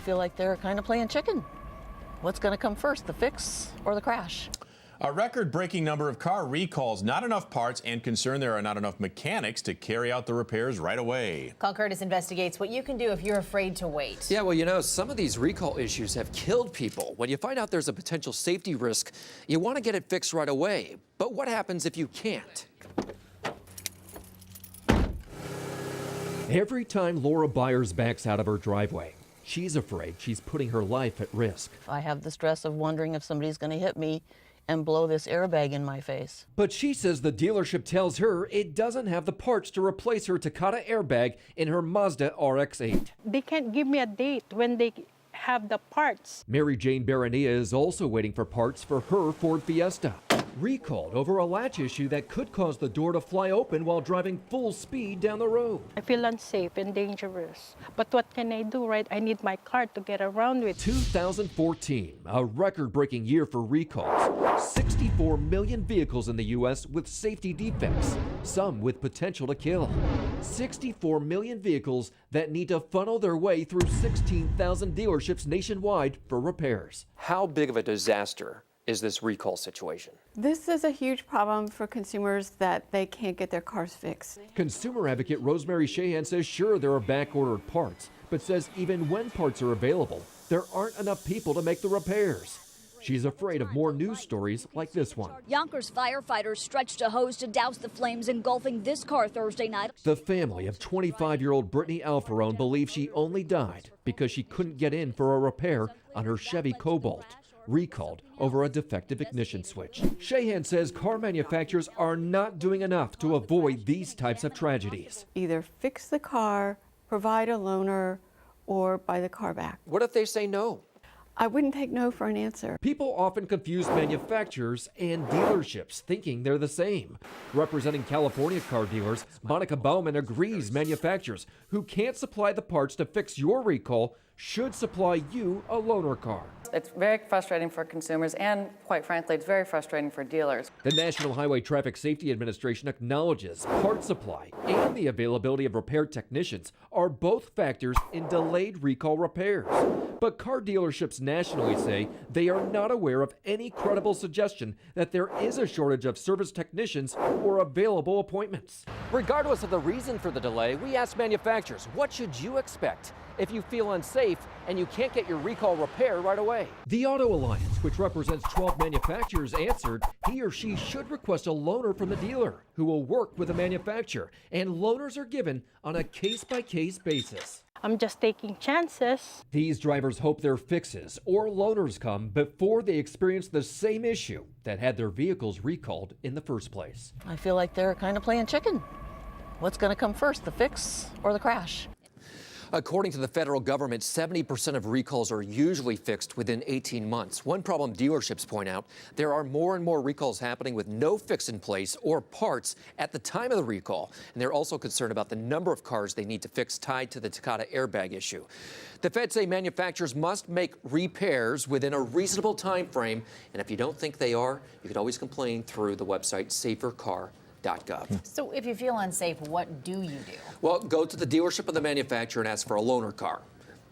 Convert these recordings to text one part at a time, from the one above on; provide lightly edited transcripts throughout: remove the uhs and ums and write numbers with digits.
feel like they're kind of playing chicken. What's going to come first, the fix or the crash? A record-breaking number of car recalls, not enough parts, and concern there are not enough mechanics to carry out the repairs right away. Call Kurtis investigates what you can do if you're afraid to wait. Yeah, well, you know, some of these recall issues have killed people. When you find out there's a potential safety risk, you want to get it fixed right away. But what happens if you can't? Every time Laura Byers backs out of her driveway, she's afraid she's putting her life at risk. I have the stress of wondering if somebody's going to hit me and blow this airbag in my face. But she says the dealership tells her it doesn't have the parts to replace her Takata airbag in her Mazda RX-8. They can't give me a date when they have the parts. Mary Jane Barania is also waiting for parts for her Ford Fiesta, recalled over a latch issue that could cause the door to fly open while driving full speed down the road. I feel unsafe and dangerous. But what can I do, right? I need my car to get around with. 2014, a record-breaking year for recalls. 64 million vehicles in the U.S. with safety defects, some with potential to kill. 64 million vehicles that need to funnel their way through 16,000 dealerships nationwide for repairs. How big of a disaster is this recall situation? This is a huge problem for consumers that they can't get their cars fixed. Consumer advocate Rosemary Shahan says sure there are back-ordered parts, but says even when parts are available, there aren't enough people to make the repairs. She's afraid of more news stories like this one. Yonkers firefighters stretched a hose to douse the flames engulfing this car Thursday night. The family of 25-year-old Brittany Alfarone believes she only died because she couldn't get in for a repair on her Chevy Cobalt, recalled over a defective ignition switch. Shahan says car manufacturers are not doing enough to avoid these types of tragedies. Either fix the car, provide a loaner, or buy the car back. What if they say no? I wouldn't take no for an answer. People often confuse manufacturers and dealerships, thinking they're the same. Representing California car dealers, Monica Bauman agrees manufacturers who can't supply the parts to fix your recall should supply you a loaner car. It's very frustrating for consumers, and quite frankly, it's very frustrating for dealers. The National Highway Traffic Safety Administration acknowledges part supply and the availability of repair technicians are both factors in delayed recall repairs. But car dealerships nationally say they are not aware of any credible suggestion that there is a shortage of service technicians or available appointments. Regardless of the reason for the delay, we asked manufacturers, what should you expect if you feel unsafe and you can't get your recall repair right away? The Auto Alliance, which represents 12 manufacturers, answered he or she should request a loaner from the dealer who will work with the manufacturer, and loaners are given on a case-by-case basis. I'm just taking chances. These drivers hope their fixes or loaners come before they experience the same issue that had their vehicles recalled in the first place. I feel like they're kind of playing chicken. What's going to come first, the fix or the crash? According to the federal government, 70% of recalls are usually fixed within 18 months. One problem dealerships point out, there are more and more recalls happening with no fix in place or parts at the time of the recall. And they're also concerned about the number of cars they need to fix tied to the Takata airbag issue. The feds say manufacturers must make repairs within a reasonable time frame. And if you don't think they are, you can always complain through the website safercar.gov. So if you feel unsafe, what do you do? Well, go to the dealership of the manufacturer and ask for a loaner car.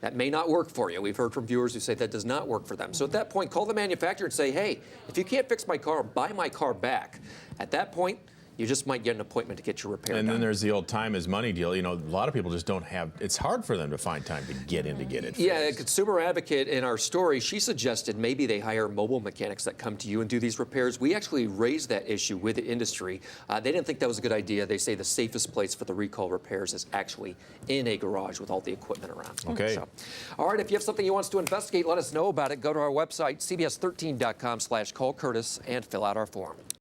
That may not work for you. We've heard from viewers who say that does not work for them. So at that point, call the manufacturer and say, hey, if you can't fix my car, buy my car back. At that point, you just might get an appointment to get your repair done. And then there's the old time is money deal. You know, a lot of people just don't have, it's hard for them to find time to get in to get it fixed. Yeah, a consumer advocate in our story, she suggested maybe they hire mobile mechanics that come to you and do these repairs. We actually raised that issue with the industry. They didn't think that was a good idea. They say the safest place for the recall repairs is actually in a garage with all the equipment around. Okay. So, all right, if you have something you want us to investigate, let us know about it. Go to our website, cbs13.com/callkurtis, and fill out our form.